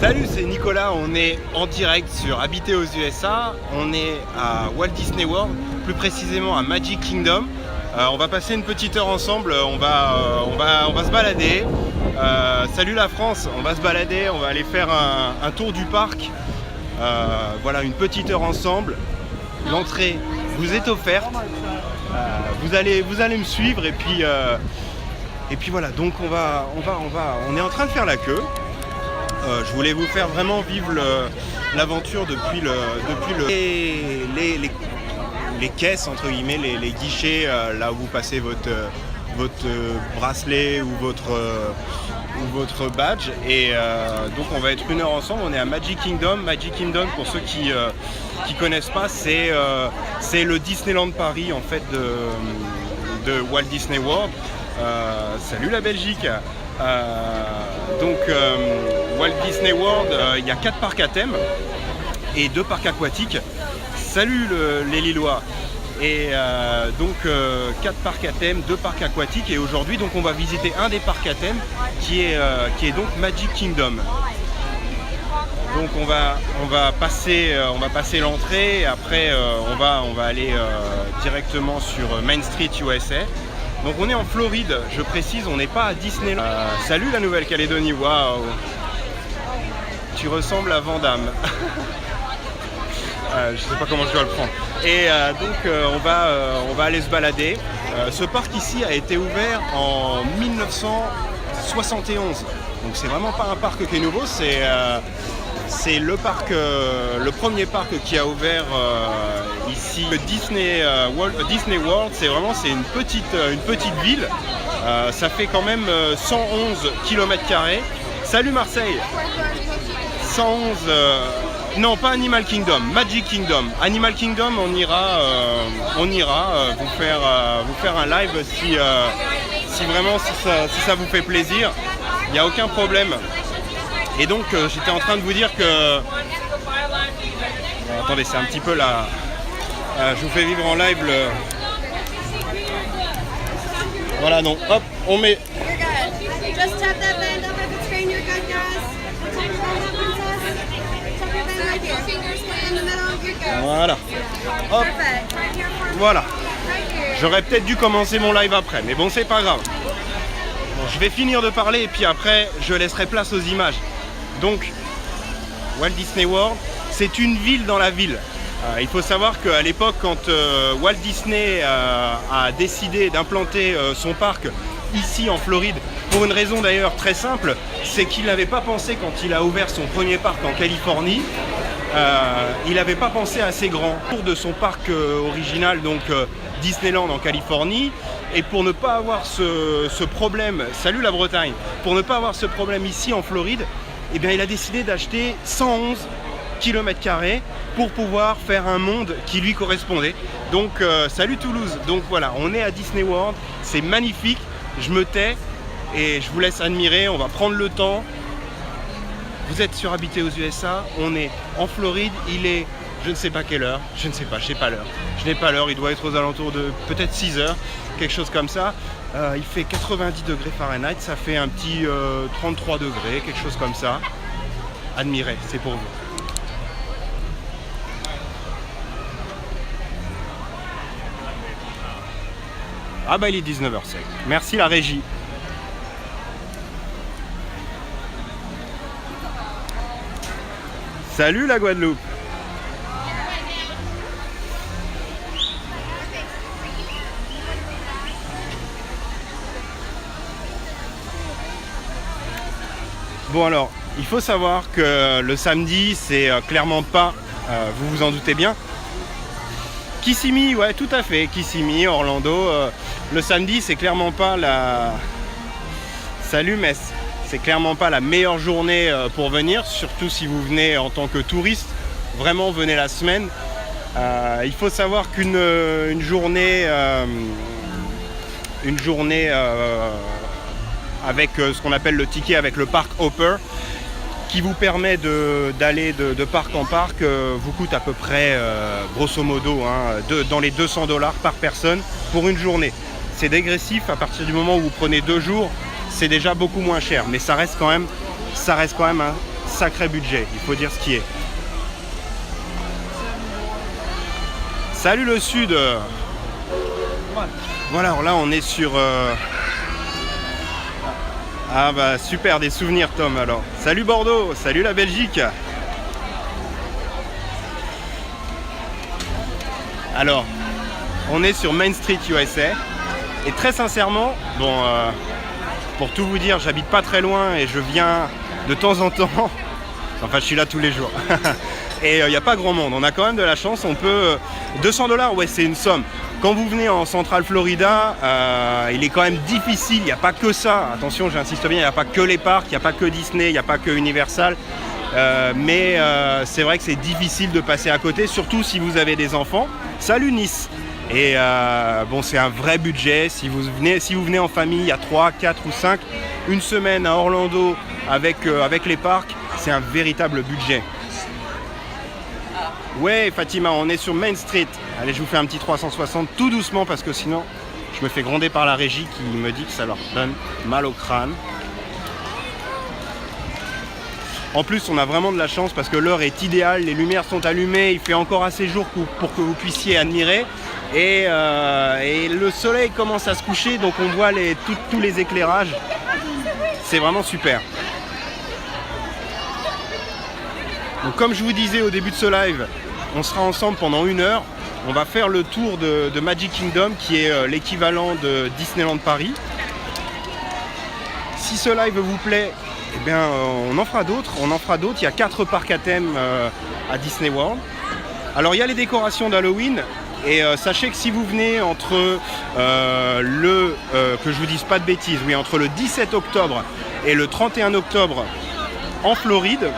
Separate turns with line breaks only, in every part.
Salut, c'est Nicolas, on est en direct sur Habiter aux USA, on est à Walt Disney World, plus précisément à Magic Kingdom. On va passer une petite heure ensemble, on va se balader. Salut la France, on va se balader, on va aller faire un tour du parc. Voilà, une petite heure ensemble. L'entrée vous est offerte, vous allez me suivre et puis voilà, donc on est en train de faire la queue. Je voulais vous faire vraiment vivre l'aventure depuis les caisses, entre guillemets, les guichets, là où vous passez votre bracelet ou votre badge. Et donc on va être une heure ensemble, on est à Magic Kingdom. Magic Kingdom, pour ceux qui connaissent pas, c'est le Disneyland Paris en fait de Walt Disney World. Salut la Belgique. Walt Disney World, il y a 4 parcs à thème et 2 parcs aquatiques. Salut les Lillois. Et 4 parcs à thème, 2 parcs aquatiques. Et aujourd'hui, donc, on va visiter un des parcs à thème qui est donc Magic Kingdom. Donc on va passer l'entrée. Et après, on va aller directement sur Main Street USA. Donc on est en Floride, je précise, on n'est pas à Disneyland. Salut la Nouvelle-Calédonie, waouh. Tu ressembles à Van Damme. Je sais pas comment je dois le prendre. Et on va aller se balader. Ce parc ici a été ouvert en 1971. Donc c'est vraiment pas un parc qui est nouveau, c'est le premier parc qui a ouvert ici. Disney World, c'est une petite ville. Ça fait quand même 111 km². Salut Marseille. 111. Non, pas Animal Kingdom, Magic Kingdom. Animal Kingdom, on ira vous faire un live si vraiment si ça vous fait plaisir. Il n'y a aucun problème. Et donc j'étais en train de vous dire que... Attendez, c'est un petit peu là... je vous fais vivre en live le... Voilà, non, hop, on met... Voilà. Hop. Voilà. J'aurais peut-être dû commencer mon live après, mais bon, c'est pas grave. Bon, je vais finir de parler et puis après, je laisserai place aux images. Donc, Walt Disney World, c'est une ville dans la ville. Il faut savoir qu'à l'époque, quand Walt Disney a décidé d'implanter son parc ici en Floride, pour une raison d'ailleurs très simple, c'est qu'il n'avait pas pensé, quand il a ouvert son premier parc en Californie, il n'avait pas pensé assez grand pour de son parc original, donc Disneyland en Californie. Et pour ne pas avoir ce problème, salut la Bretagne, pour ne pas avoir ce problème ici en Floride, eh bien, il a décidé d'acheter 111 km² pour pouvoir faire un monde qui lui correspondait. Donc salut Toulouse. Donc voilà, on est à Disney World, c'est magnifique. Je me tais et je vous laisse admirer, on va prendre le temps. Vous êtes sur Habiter aux USA, on est en Floride, il est, je ne sais pas quelle heure, je n'ai pas l'heure. Je n'ai pas l'heure, il doit être aux alentours de peut-être 6 heures, quelque chose comme ça. Il fait 90 degrés Fahrenheit, ça fait un petit 33 degrés, quelque chose comme ça. Admirez, c'est pour vous. Ah bah il est 19h07. Merci la régie. Salut la Guadeloupe. Bon alors, il faut savoir que le samedi, c'est clairement pas, vous vous en doutez bien, Kissimmee, ouais tout à fait, Kissimmee, Orlando, le samedi c'est clairement pas la... Salut Metz. C'est clairement pas la meilleure journée pour venir, surtout si vous venez en tant que touriste. Vraiment, venez la semaine. Il faut savoir qu'une journée avec ce qu'on appelle le ticket avec le parc Hopper, qui vous permet d'aller de parc en parc, vous coûte à peu près, grosso modo, dans les $200 par personne pour une journée. C'est dégressif à partir du moment où vous prenez 2 jours. C'est déjà beaucoup moins cher, mais ça reste quand même sacré budget, il faut dire ce qui est. Salut le sud. Voilà, alors là on est sur... Ah bah super, des souvenirs Tom alors. Salut Bordeaux, salut la Belgique. Alors, on est sur Main Street USA. Et très sincèrement, bon, pour tout vous dire, j'habite pas très loin et je viens de temps en temps. Enfin, je suis là tous les jours. Et il n'y a pas grand monde. On a quand même de la chance. On peut... $200, ouais, c'est une somme. Quand vous venez en Central Florida, il est quand même difficile. Il n'y a pas que ça. Attention, j'insiste bien, il n'y a pas que les parcs, il n'y a pas que Disney, il n'y a pas que Universal. Mais c'est vrai que c'est difficile de passer à côté, surtout si vous avez des enfants. Salut Nice. Et bon, c'est un vrai budget. Si vous venez en famille à 3, 4 ou 5, une semaine à Orlando avec les parcs, c'est un véritable budget. Ouais Fatima, on est sur Main Street. Allez, je vous fais un petit 360 tout doucement parce que sinon je me fais gronder par la régie qui me dit que ça leur donne mal au crâne. En plus, on a vraiment de la chance parce que l'heure est idéale, les lumières sont allumées, il fait encore assez jour pour que vous puissiez admirer. Et le soleil commence à se coucher, donc on voit tous les éclairages. C'est vraiment super. Donc comme je vous disais au début de ce live, on sera ensemble pendant 1 heure. On va faire le tour de Magic Kingdom qui est l'équivalent de Disneyland Paris. Si ce live vous plaît, eh bien, on en fera d'autres. Il y a 4 parcs à thème à Disney World. Alors il y a les décorations d'Halloween. Et sachez que si vous venez entre que je vous dise pas de bêtises, oui, entre le 17 octobre et le 31 octobre en Floride,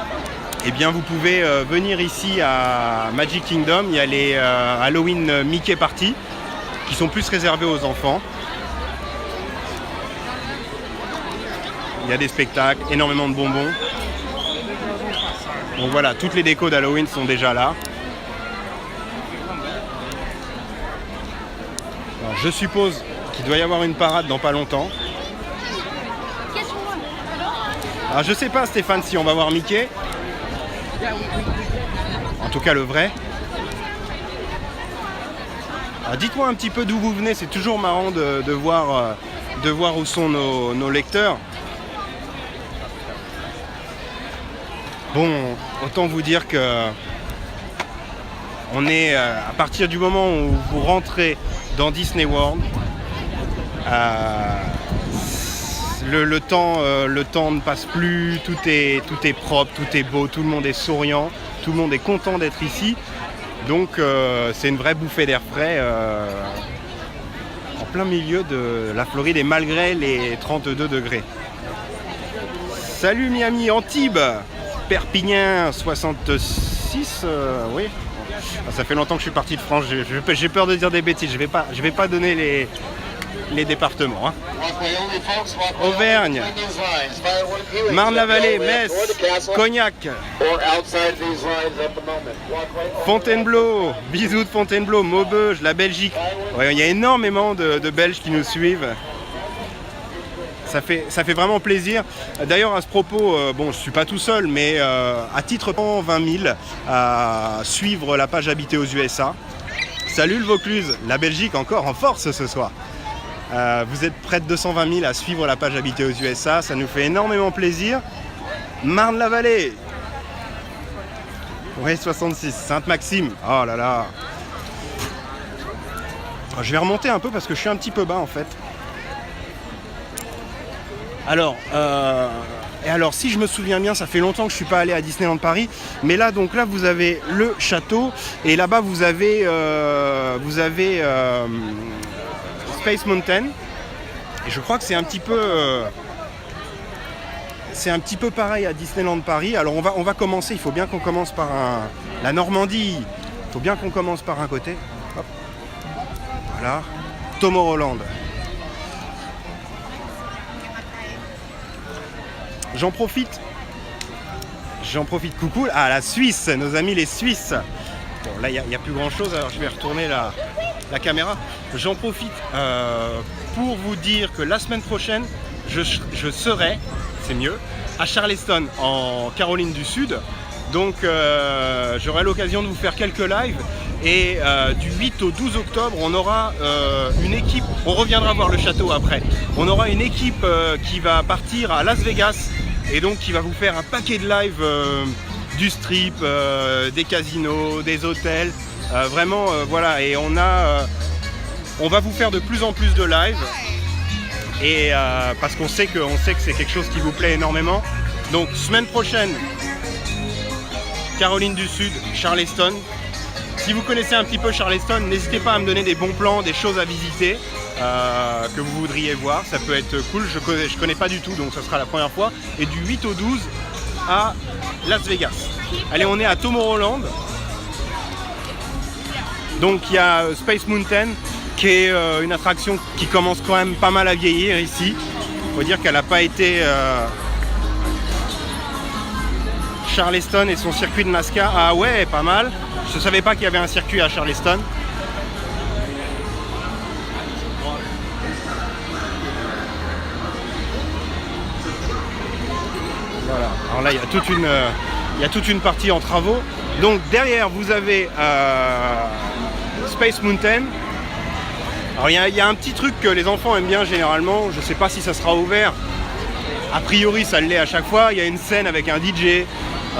eh bien vous pouvez venir ici à Magic Kingdom. Il y a les Halloween Mickey Party qui sont plus réservés aux enfants. Il y a des spectacles, énormément de bonbons. Donc voilà, toutes les décos d'Halloween sont déjà là. Alors, je suppose qu'il doit y avoir une parade dans pas longtemps. Alors je sais pas Stéphane si on va voir Mickey. En tout cas le vrai. Alors, dites-moi un petit peu d'où vous venez, c'est toujours marrant de voir où sont nos lecteurs. Bon, autant vous dire que on est à partir du moment où vous rentrez dans Disney World, le temps ne passe plus, tout est propre, tout est beau, tout le monde est souriant, tout le monde est content d'être ici. Donc c'est une vraie bouffée d'air frais en plein milieu de la Floride et malgré les 32 degrés. Salut Miami, Antibes, Perpignan 66, oui. Ça fait longtemps que je suis parti de France, j'ai peur de dire des bêtises, je vais pas donner les départements. Hein. Auvergne, Marne-la-Vallée, Metz, Cognac, Fontainebleau, bisous de Fontainebleau, Maubeuge, la Belgique. Ouais, il y a énormément de Belges qui nous suivent. Ça fait vraiment plaisir. D'ailleurs, à ce propos, bon, je ne suis pas tout seul, mais à titre 20 000 à suivre la page Habiter aux USA. Salut le Vaucluse, la Belgique encore en force ce soir. Vous êtes près de 220 000 à suivre la page Habiter aux USA, ça nous fait énormément plaisir. Marne-la-Vallée. Oui, 66. Sainte-Maxime. Oh là là. Je vais remonter un peu parce que je suis un petit peu bas en fait. Alors, si je me souviens bien, ça fait longtemps que je ne suis pas allé à Disneyland Paris, mais là, donc là, vous avez le château, et là-bas, vous avez Space Mountain, et je crois que c'est un petit peu pareil à Disneyland Paris. Alors, on va commencer, il faut bien qu'on commence par la Normandie, il faut bien qu'on commence par un côté. Hop. Voilà, Tomorrowland. J'en profite, coucou à la Suisse, nos amis les Suisses. Bon, là, il n'y a plus grand chose, alors je vais retourner la caméra. J'en profite pour vous dire que la semaine prochaine, je serai, c'est mieux. À Charleston, en Caroline du Sud. Donc j'aurai l'occasion de vous faire quelques lives. Et du 8 au 12 octobre, on aura une équipe, on reviendra voir le château après. On aura une équipe qui va partir à Las Vegas et donc qui va vous faire un paquet de lives du strip, des casinos, des hôtels. Vraiment, voilà, et on va vous faire de plus en plus de lives. Et parce qu'on sait que c'est quelque chose qui vous plaît énormément. Donc semaine prochaine, Caroline du Sud, Charleston. Si vous connaissez un petit peu Charleston, n'hésitez pas à me donner des bons plans, des choses à visiter que vous voudriez voir. Ça peut être cool, je connais pas du tout, donc ça sera la première fois. Et du 8 au 12 à Las Vegas. Allez, on est à Tomorrowland. Donc il y a Space Mountain, qui est une attraction qui commence quand même pas mal à vieillir ici. Il faut dire qu'elle n'a pas été... Charleston et son circuit de NASCAR. Ah ouais, pas mal. Je ne savais pas qu'il y avait un circuit à Charleston. Voilà. Alors là, il y a toute une partie en travaux. Donc derrière, vous avez Space Mountain. Alors il y a un petit truc que les enfants aiment bien généralement. Je ne sais pas si ça sera ouvert. A priori, ça l'est à chaque fois. Il y a une scène avec un DJ.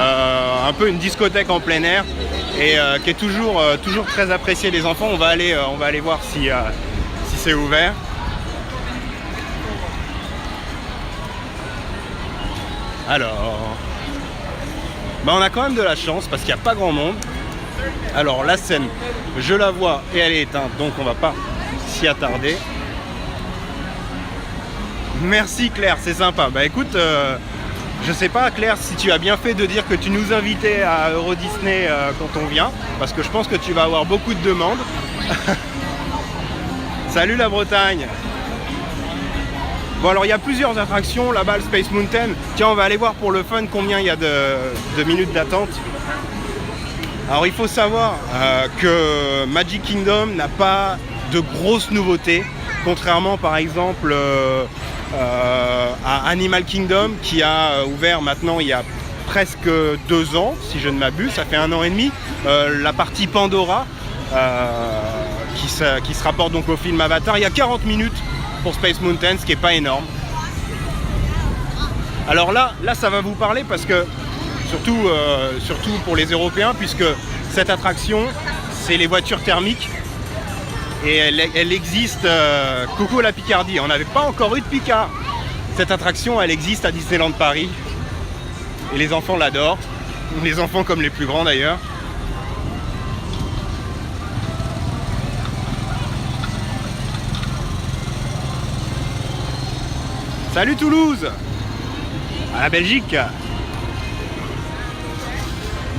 Un peu une discothèque en plein air et qui est toujours très appréciée des enfants. On va aller voir si c'est ouvert. Alors, on a quand même de la chance parce qu'il n'y a pas grand monde. Alors la scène, je la vois et elle est éteinte, donc on va pas s'y attarder. Merci Claire, c'est sympa. Bah écoute, je sais pas Claire si tu as bien fait de dire que tu nous invitais à Euro Disney quand on vient, parce que je pense que tu vas avoir beaucoup de demandes. Salut la Bretagne. Bon alors il y a plusieurs attractions là-bas, le Space Mountain. Tiens, on va aller voir pour le fun combien il y a de minutes d'attente. Alors il faut savoir que Magic Kingdom n'a pas de grosses nouveautés, contrairement par exemple à Animal Kingdom qui a ouvert maintenant il y a presque 2 ans, si je ne m'abuse, ça fait 1 an et demi, la partie Pandora qui se rapporte donc au film Avatar. Il y a 40 minutes pour Space Mountain, ce qui n'est pas énorme. Alors là ça va vous parler parce que surtout pour les Européens, puisque cette attraction c'est les voitures thermiques. Et elle existe, coucou la Picardie, on n'avait pas encore eu de Picard. Cette attraction, elle existe à Disneyland Paris. Et les enfants l'adorent, les enfants comme les plus grands d'ailleurs. Salut Toulouse, à la Belgique.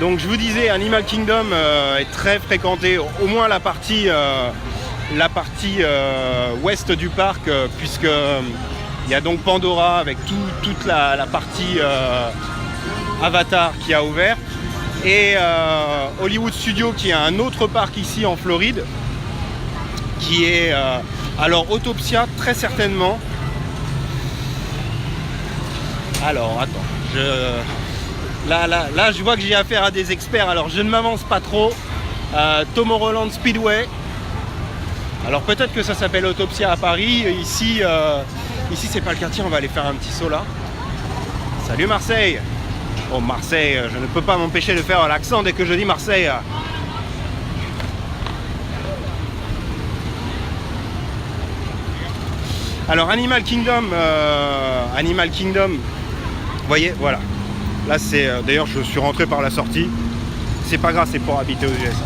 Donc je vous disais, Animal Kingdom est très fréquenté, au moins la partie ouest du parc, puisque il y a donc Pandora avec toute la partie Avatar qui a ouvert, et Hollywood Studios qui a un autre parc ici en Floride qui est alors Autopia très certainement. Alors attends, là je vois que j'ai affaire à des experts, alors je ne m'avance pas trop. Tomorrowland Speedway. Alors peut-être que ça s'appelle Autopia à Paris. Ici c'est pas le quartier. On va aller faire un petit saut là. Salut Marseille. Oh Marseille, je ne peux pas m'empêcher de faire l'accent dès que je dis Marseille. Alors Animal Kingdom, vous voyez, voilà. Là c'est, d'ailleurs je suis rentré par la sortie. C'est pas grave, c'est pour habiter aux USA.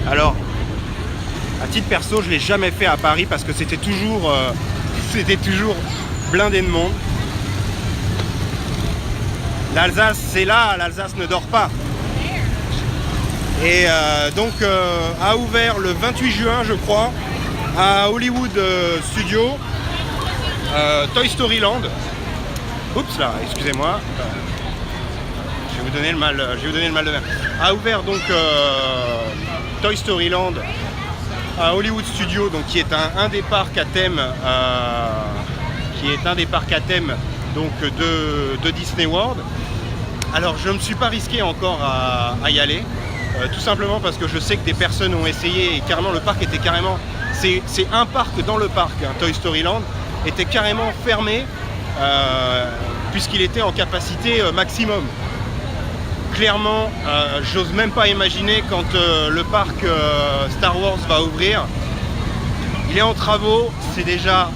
Alors, à titre perso, je l'ai jamais fait à Paris parce que c'était toujours blindé de monde. L'Alsace, c'est là, l'Alsace ne dort pas. Et donc a ouvert le 28 juin, je crois, à Hollywood Studios, Toy Story Land. Oups là, excusez-moi. Je vais vous donner le mal de mer. A ouvert donc Toy Story Land à Hollywood Studios, donc qui est un des parcs à thème, donc de Disney World. Alors je ne me suis pas risqué encore à y aller, tout simplement parce que je sais que des personnes ont essayé et carrément le parc était carrément, c'est un parc dans le parc, hein, Toy Story Land était carrément fermé puisqu'il était en capacité maximum. Clairement, j'ose même pas imaginer quand le parc Star Wars va ouvrir. Il est en travaux, c'est déjà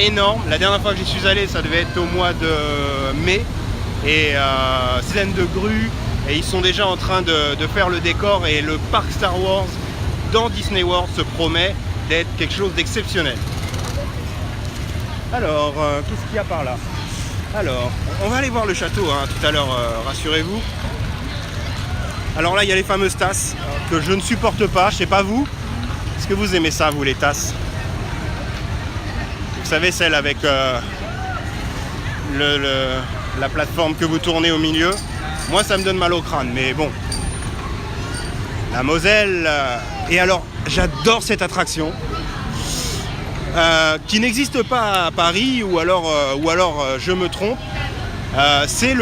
énorme. La dernière fois que j'y suis allé, ça devait être au mois de mai. Et scène de grue, et ils sont déjà en train de faire le décor. Et le parc Star Wars dans Disney World se promet d'être quelque chose d'exceptionnel. Alors, qu'est-ce qu'il y a par là? Alors, on va aller voir le château hein, tout à l'heure, rassurez-vous. Alors là, il y a les fameuses tasses que je ne supporte pas, je sais pas vous. Est-ce que vous aimez ça, vous, les tasses? Vous savez, celle avec la plateforme que vous tournez au milieu. Moi, ça me donne mal au crâne, mais bon. La Moselle. Et alors, j'adore cette attraction. Qui n'existe pas à Paris, ou alors je me trompe. C'est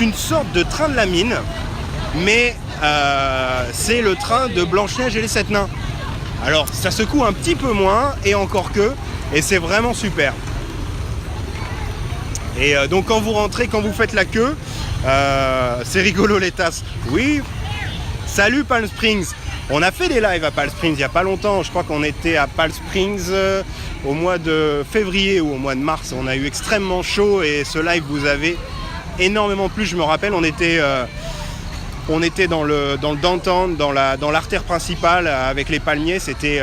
une sorte de train de la mine. Mais c'est le train de Blanche-Neige et les 7 nains. Alors ça secoue un petit peu moins, et encore que, et c'est vraiment super. Et donc quand vous rentrez, quand vous faites la queue, c'est rigolo les tasses. Oui, salut Palm Springs. On a fait des lives à Palm Springs il n'y a pas longtemps. Je crois qu'on était à Palm Springs au mois de février ou au mois de mars. On a eu extrêmement chaud et ce live vous avez énormément plu. Je me rappelle, on était dans le downtown, dans l'artère principale avec les palmiers. C'était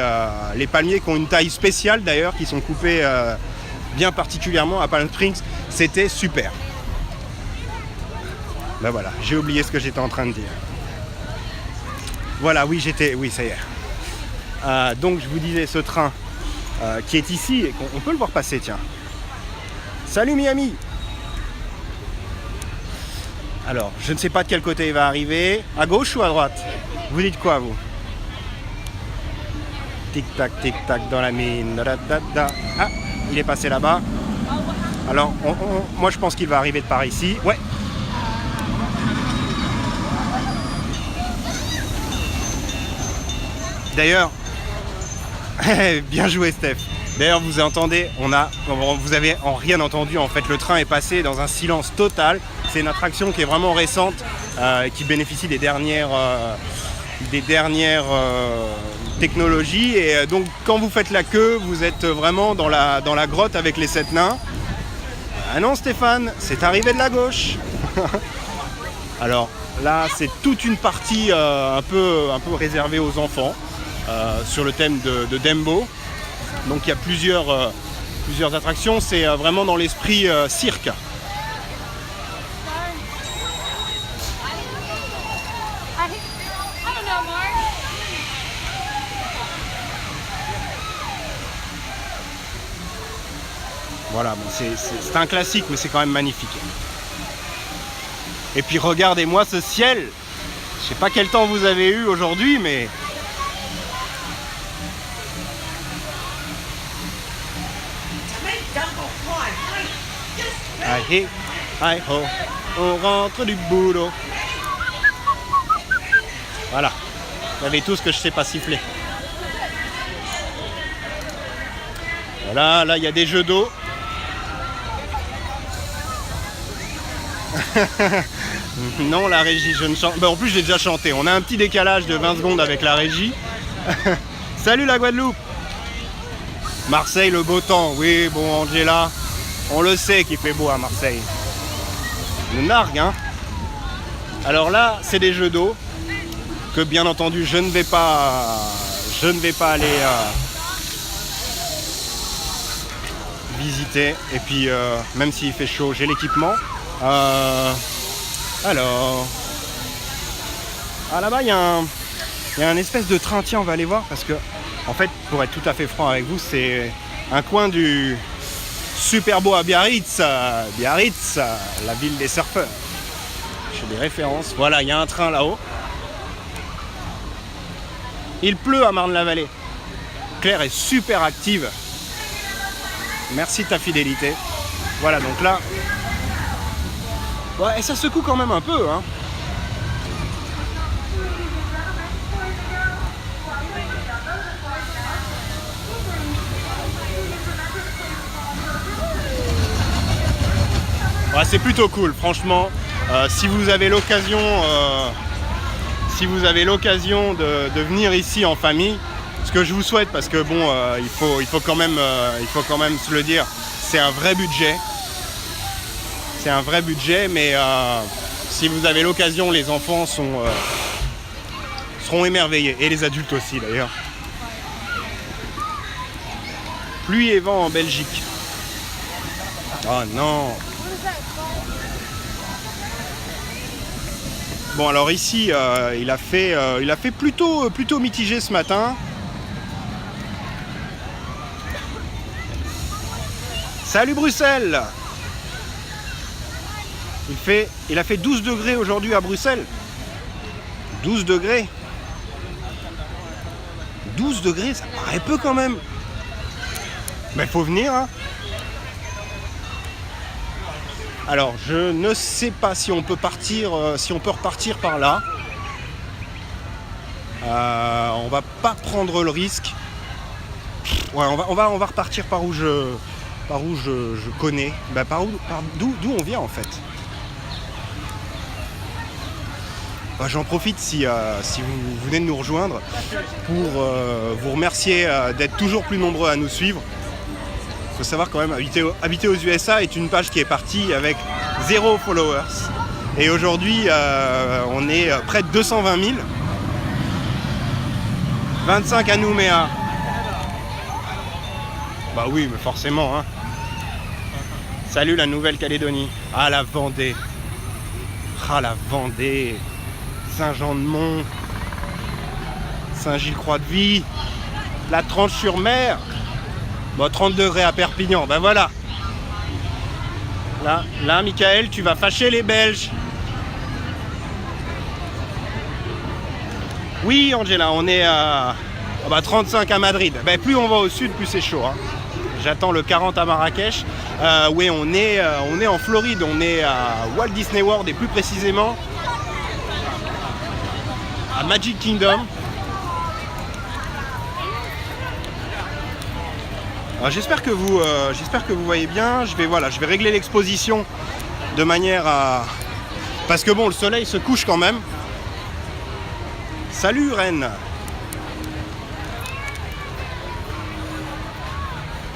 les palmiers qui ont une taille spéciale d'ailleurs, qui sont coupés bien particulièrement à Palm Springs. C'était super. Ben voilà, j'ai oublié ce que j'étais en train de dire. Voilà, oui, ça y est. Donc je vous disais, ce train qui est ici, et on peut le voir passer, tiens. Salut Miami! Alors, je ne sais pas de quel côté il va arriver. À gauche ou à droite? Vous dites quoi, vous? Tic-tac dans la mine. Ah, il est passé là-bas. Alors, moi je pense qu'il va arriver de par ici. Ouais. D'ailleurs, bien joué Steph. D'ailleurs, vous entendez, vous avez rien entendu. En fait, le train est passé dans un silence total. C'est une attraction qui est vraiment récente, qui bénéficie des dernières technologies. Et donc, quand vous faites la queue, vous êtes vraiment dans la grotte avec les 7 nains. Ah non, Stéphane, c'est arrivé de la gauche. Alors là, c'est toute une partie un peu réservée aux enfants. Sur le thème de Dumbo. Donc il y a plusieurs attractions, c'est vraiment dans l'esprit cirque. Voilà, bon, c'est un classique, mais c'est quand même magnifique. Et puis regardez-moi ce ciel. Je sais pas quel temps vous avez eu aujourd'hui, mais hi, hi ho, on rentre du boulot. Voilà, vous savez tous que je sais pas siffler. Voilà, là il y a des jeux d'eau. Non, la régie, je ne chante. Ben, en plus, je l'ai déjà chanté. On a un petit décalage de 20 secondes avec la régie. Salut la Guadeloupe. Marseille, le beau temps. Oui, bon, Angela, on le sait qu'il fait beau à Marseille. Nous nargue, hein. Alors là, c'est des jeux d'eau que, bien entendu, je ne vais pas aller visiter. Et puis, même s'il fait chaud, j'ai l'équipement. Alors, là-bas, il y a un espèce de train. Tiens, on va aller voir parce que, en fait, pour être tout à fait franc avec vous, c'est un coin du super beau à Biarritz, la ville des surfeurs. J'ai des références. Voilà, il y a un train là-haut. Il pleut à Marne-la-Vallée. Claire est super active. Merci de ta fidélité. Voilà, donc là... Ouais, et ça secoue quand même un peu, hein. Ouais, c'est plutôt cool, franchement. Si vous avez l'occasion de venir ici en famille, ce que je vous souhaite, parce que bon, il faut quand même se le dire, c'est un vrai budget. C'est un vrai budget, mais si vous avez l'occasion, les enfants seront émerveillés, et les adultes aussi d'ailleurs. Pluie et vent en Belgique. Oh non. Bon, alors ici, il a fait plutôt mitigé ce matin. Salut Bruxelles! Il a fait 12 degrés aujourd'hui à Bruxelles. 12 degrés. 12 degrés, ça paraît peu quand même. Mais faut venir, hein. Alors, je ne sais pas si on peut partir, si on peut repartir par là. On va pas prendre le risque. Ouais, on va repartir par où je connais. Bah, d'où on vient en fait. Bah, j'en profite si vous venez de nous rejoindre pour vous remercier d'être toujours plus nombreux à nous suivre. Il faut savoir quand même, Habiter aux USA est une page qui est partie avec 0 followers. Et aujourd'hui, on est près de 220 000. 25 à Nouméa. Bah oui, mais forcément, hein. Salut la Nouvelle-Calédonie. Ah, la Vendée. Ah, la Vendée. Saint-Jean-de-Mont. Saint-Gilles-Croix-de-Vie. La Tranche-sur-Mer. Bon, 30 degrés à Perpignan, ben voilà. Là, Michael, tu vas fâcher les Belges. Oui, Angela, on est à 35 à Madrid. Ben, plus on va au sud, plus c'est chaud, hein. J'attends le 40 à Marrakech. Oui, on est en Floride, on est à Walt Disney World et plus précisément à Magic Kingdom. J'espère que vous voyez bien. Je vais régler l'exposition de manière à... Parce que bon, le soleil se couche quand même. Salut Rennes.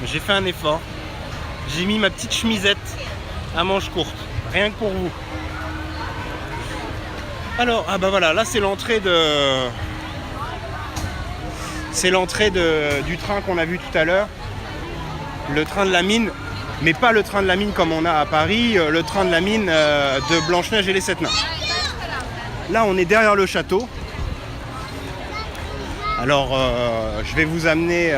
J'ai fait un effort. J'ai mis ma petite chemisette à manches courtes. Rien que pour vous. Alors, ah bah voilà, là c'est l'entrée du train qu'on a vu tout à l'heure. Le train de la mine, mais pas le train de la mine comme on a à Paris, le train de la mine de Blanche-Neige et les 7 nains. Là, on est derrière le château. Alors, je vais vous amener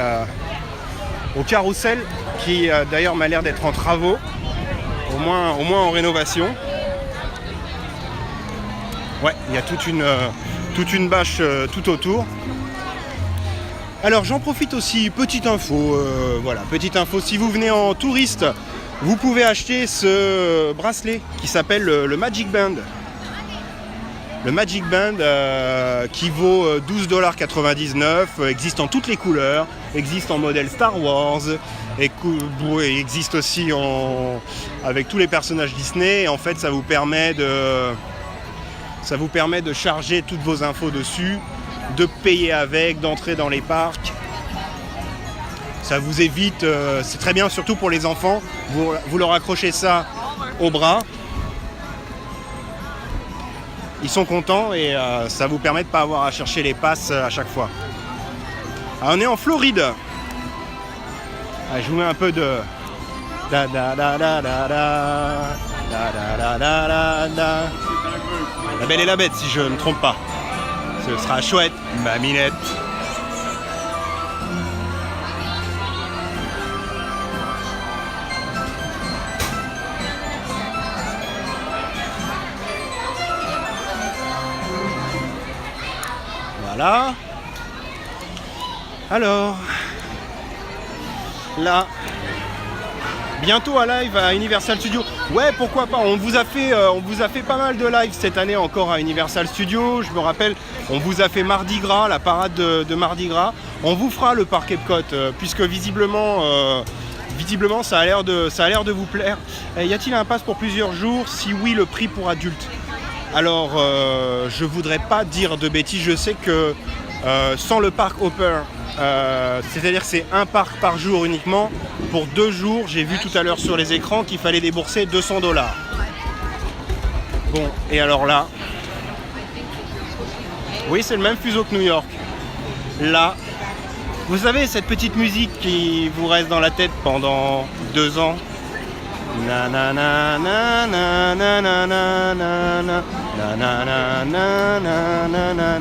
au carrousel, qui d'ailleurs m'a l'air d'être en travaux, au moins en rénovation. Ouais, il y a toute une bâche tout autour. Alors j'en profite aussi, petite info, petite info, si vous venez en touriste, vous pouvez acheter ce bracelet qui s'appelle le Magic Band. Le Magic Band qui vaut 12,99 $, existe en toutes les couleurs, existe en modèle Star Wars, et existe aussi avec tous les personnages Disney. Et en fait, ça vous permet de charger toutes vos infos dessus, de payer avec, d'entrer dans les parcs. Ça vous évite, c'est très bien surtout pour les enfants, vous leur accrochez ça au bras, ils sont contents et ça vous permet de ne pas avoir à chercher les passes à chaque fois. Alors, on est en Floride. Allez, je vous mets un peu de... La Belle et la Bête, si je ne me trompe pas. Ce sera chouette, ma minette. Voilà. Alors, Là, bientôt un live à Universal Studios. Ouais, pourquoi pas. On vous a fait pas mal de lives cette année encore à Universal Studios. Je me rappelle, on vous a fait Mardi Gras, la parade de Mardi Gras. On vous fera le parc Epcot, puisque visiblement, ça a l'air de vous plaire. Y a-t-il un pass pour plusieurs jours? Si oui, le prix pour adultes. Alors, je voudrais pas dire de bêtises. Je sais que sans le parc Hopper, c'est-à-dire c'est un parc par jour uniquement, pour 2 jours, j'ai vu tout à l'heure sur les écrans qu'il fallait débourser $200. Bon, et alors là, oui, c'est le même fuseau que New York. Là, vous savez, cette petite musique qui vous reste dans la tête pendant 2 ans. Na na na na na na na na na na na na na na na na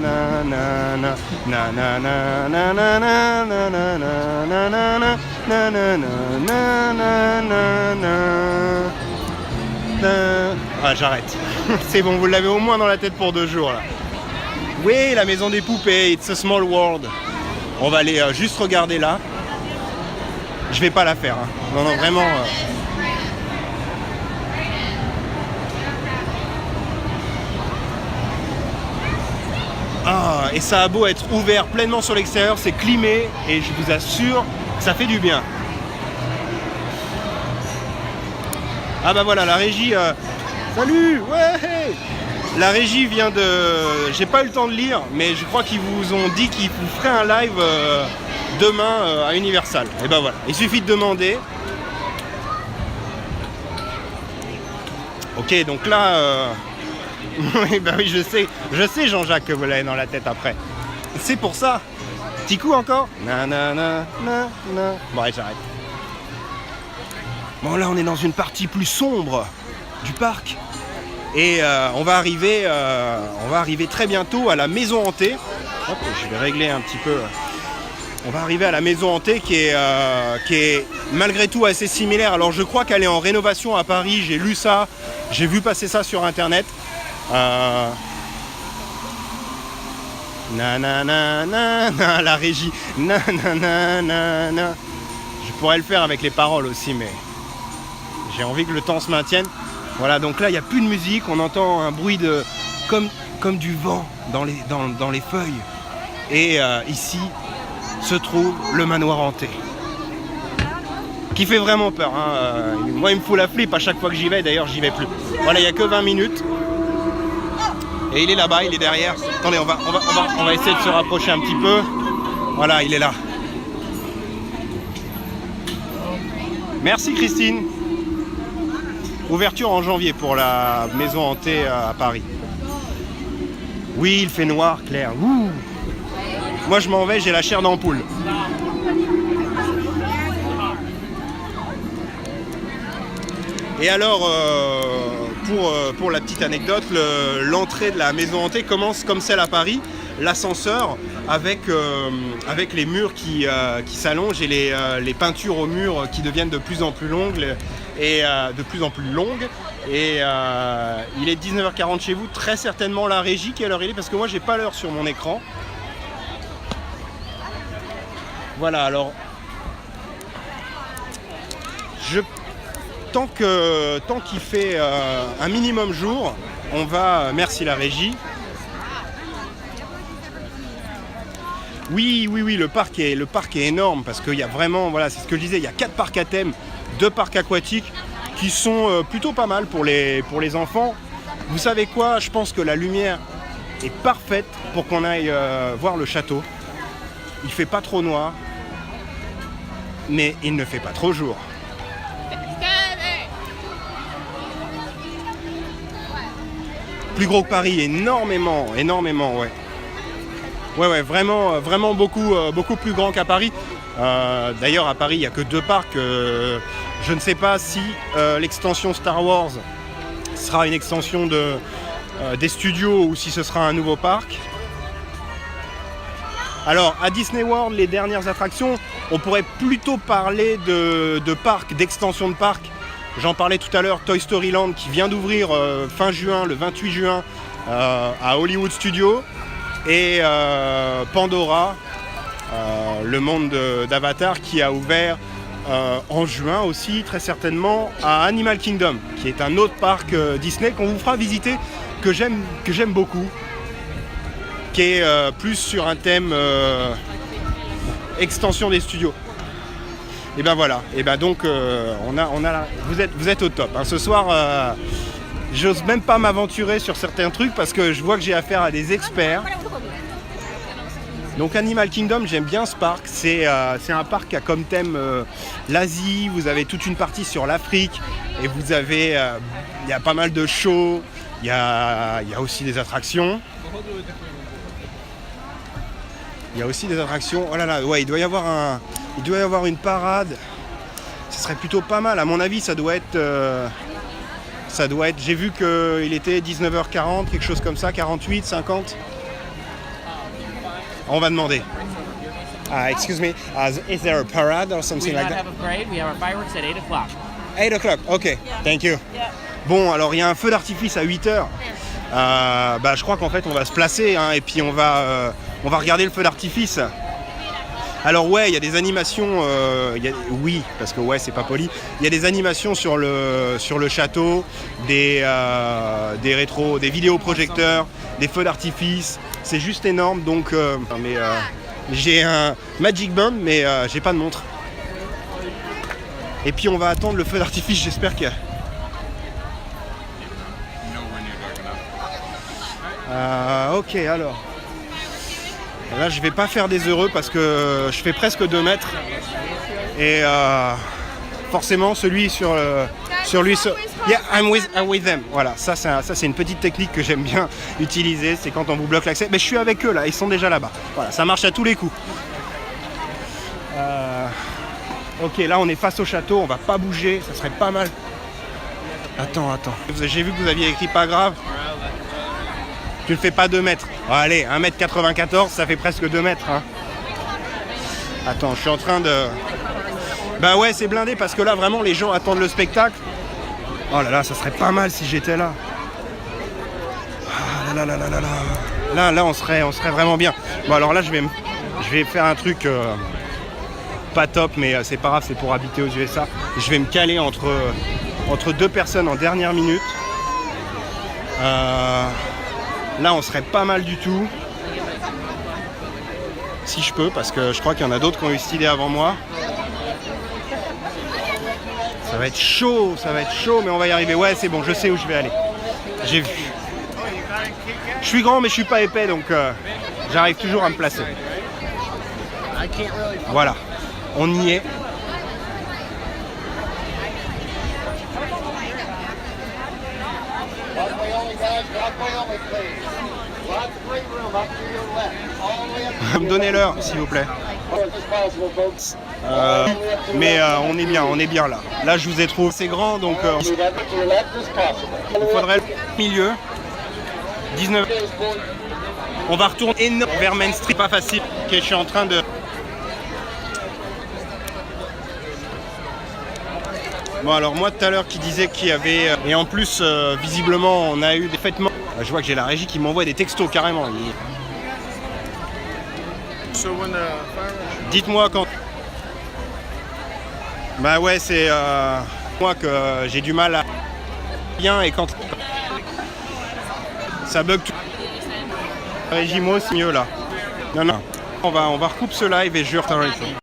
na na na na. Ah, j'arrête. C'est bon, vous l'avez au moins dans la tête pour 2 jours là. Oui, la maison des poupées, It's a Small World. On va aller juste regarder là. Je vais pas la faire. Hein. Non, non, vraiment. Ah, et ça a beau être ouvert pleinement sur l'extérieur, c'est climé et je vous assure que ça fait du bien. Ah bah voilà, la régie... Salut, ouais. La régie vient de... J'ai pas eu le temps de lire, mais je crois qu'ils vous ont dit qu'ils vous feraient un live demain à Universal. Et bah voilà, il suffit de demander. Ok, donc là... Oui, bah oui, je sais Jean-Jacques que vous l'avez dans la tête après. C'est pour ça. Petit coup encore. Nanana, nanana. Bon, allez, j'arrête. Bon, là, on est dans une partie plus sombre du parc. Et on va arriver très bientôt à la maison hantée. Hop, je vais régler un petit peu. On va arriver à la maison hantée qui est malgré tout assez similaire. Alors, je crois qu'elle est en rénovation à Paris. J'ai lu ça. J'ai vu passer ça sur Internet. La régie. Je pourrais le faire avec les paroles aussi, mais j'ai envie que le temps se maintienne. Voilà, donc là il n'y a plus de musique, on entend un bruit de comme du vent dans les feuilles. Et ici se trouve le manoir hanté, qui fait vraiment peur. Hein. Moi il me fout la flip à chaque fois que j'y vais, d'ailleurs j'y vais plus. Voilà, il n'y a que 20 minutes. Et il est là-bas, il est derrière. Attendez, on va essayer de se rapprocher un petit peu. Voilà, il est là. Merci Christine. Ouverture en janvier pour la maison hantée à Paris. Oui, il fait noir, Claire. Ouh. Moi je m'en vais, j'ai la chair d'ampoule. Et alors, pour la petite anecdote, l'entrée de la maison hantée commence comme celle à Paris, l'ascenseur avec les murs qui s'allongent et les peintures aux murs qui deviennent de plus en plus longues et Et il est 19h40 chez vous, très certainement la régie. Quelle heure il est? Parce que moi j'ai pas l'heure sur mon écran. Voilà, alors tant qu'il fait un minimum jour, on va... Merci la régie. Oui, le parc est énorme parce qu'il y a vraiment, voilà, c'est ce que je disais, il y a 4 parcs à thème, 2 parcs aquatiques qui sont plutôt pas mal pour les enfants. Vous savez quoi? Je pense que la lumière est parfaite pour qu'on aille voir le château. Il fait pas trop noir, mais il ne fait pas trop jour. Plus gros que Paris, énormément, ouais. Ouais, vraiment beaucoup plus grand qu'à Paris. D'ailleurs, à Paris, il n'y a que 2 parcs. Je ne sais pas si l'extension Star Wars sera une extension des studios ou si ce sera un nouveau parc. Alors, à Disney World, les dernières attractions, on pourrait plutôt parler de parcs, d'extension de parcs. J'en parlais tout à l'heure, Toy Story Land qui vient d'ouvrir fin juin, le 28 juin, à Hollywood Studios. Et Pandora, le monde d'Avatar qui a ouvert en juin aussi, très certainement, à Animal Kingdom, qui est un autre parc Disney qu'on vous fera visiter, que j'aime beaucoup, qui est plus sur un thème extension des studios. Et ben voilà, et ben donc vous êtes au top. Hein. Ce soir, j'ose même pas m'aventurer sur certains trucs parce que je vois que j'ai affaire à des experts. Donc Animal Kingdom, j'aime bien ce parc. C'est un parc qui a comme thème l'Asie. Vous avez toute une partie sur l'Afrique et vous avez, il y a pas mal de shows. Il y a aussi des attractions. Il y a aussi des attractions. Oh là là, ouais, il doit y avoir une parade. Ce serait plutôt pas mal. À mon avis, ça doit être. J'ai vu qu'il était 19h40, quelque chose comme ça, 48, 50. On va demander. Excuse me, is there a parade or something like that?
We do not have a parade. We have our fireworks at 8 o'clock.
8 o'clock, ok, thank you. Bon, alors il y a un feu d'artifice à 8h. Je crois qu'en fait on va se placer hein, et puis on va regarder le feu d'artifice. Alors ouais, il y a des animations, oui, parce que ouais, c'est pas poli. Il y a des animations sur le château, des vidéoprojecteurs, des feux d'artifice. C'est juste énorme, donc j'ai un Magic Band, mais j'ai pas de montre. Et puis on va attendre le feu d'artifice, j'espère que... ok, alors. Là, je vais pas faire des heureux parce que je fais presque 2 mètres. Et forcément, celui sur lui... Yeah, I'm with them. Voilà, ça c'est une petite technique que j'aime bien utiliser. C'est quand on vous bloque l'accès. Mais je suis avec eux là, ils sont déjà là-bas. Voilà, ça marche à tous les coups. Ok, là on est face au château, on va pas bouger, ça serait pas mal. Attends. J'ai vu que vous aviez écrit pas grave. Tu ne fais pas 2 mètres. Oh, allez, 1m94, ça fait presque 2 mètres. Hein. Attends, je suis en train de... Bah ouais, c'est blindé parce que là, vraiment, les gens attendent le spectacle. Oh là là, ça serait pas mal si j'étais là. Ah là là là là là. Là, on serait vraiment bien. Bon, alors là, je vais faire un truc pas top, mais c'est pas grave, c'est pour habiter aux USA. Je vais me caler entre 2 personnes en dernière minute. Là, on serait pas mal du tout. Si je peux, parce que je crois qu'il y en a d'autres qui ont eu cette idée avant moi. Ça va être chaud, mais on va y arriver. Ouais, c'est bon, je sais où je vais aller. J'ai vu. Je suis grand, mais je suis pas épais, donc j'arrive toujours à me placer. Voilà, on y est. Me donnez l'heure, s'il vous plaît. Mais on est bien là. Là, je vous ai trouvé. C'est grand, donc il faudrait le milieu. 19. On va retourner vers Main Street, pas facile. Ok, je suis en train de... Bon, alors moi tout à l'heure qui disait qu'il y avait... Et en plus, visiblement, on a eu des fêtements. Je vois que j'ai la régie qui m'envoie des textos carrément. Dites-moi quand... Bah ouais, c'est moi que j'ai du mal à... Bien, et quand... Ça bug tout. Régie, moi aussi mieux là. Non. On va recouper ce live et je retourne.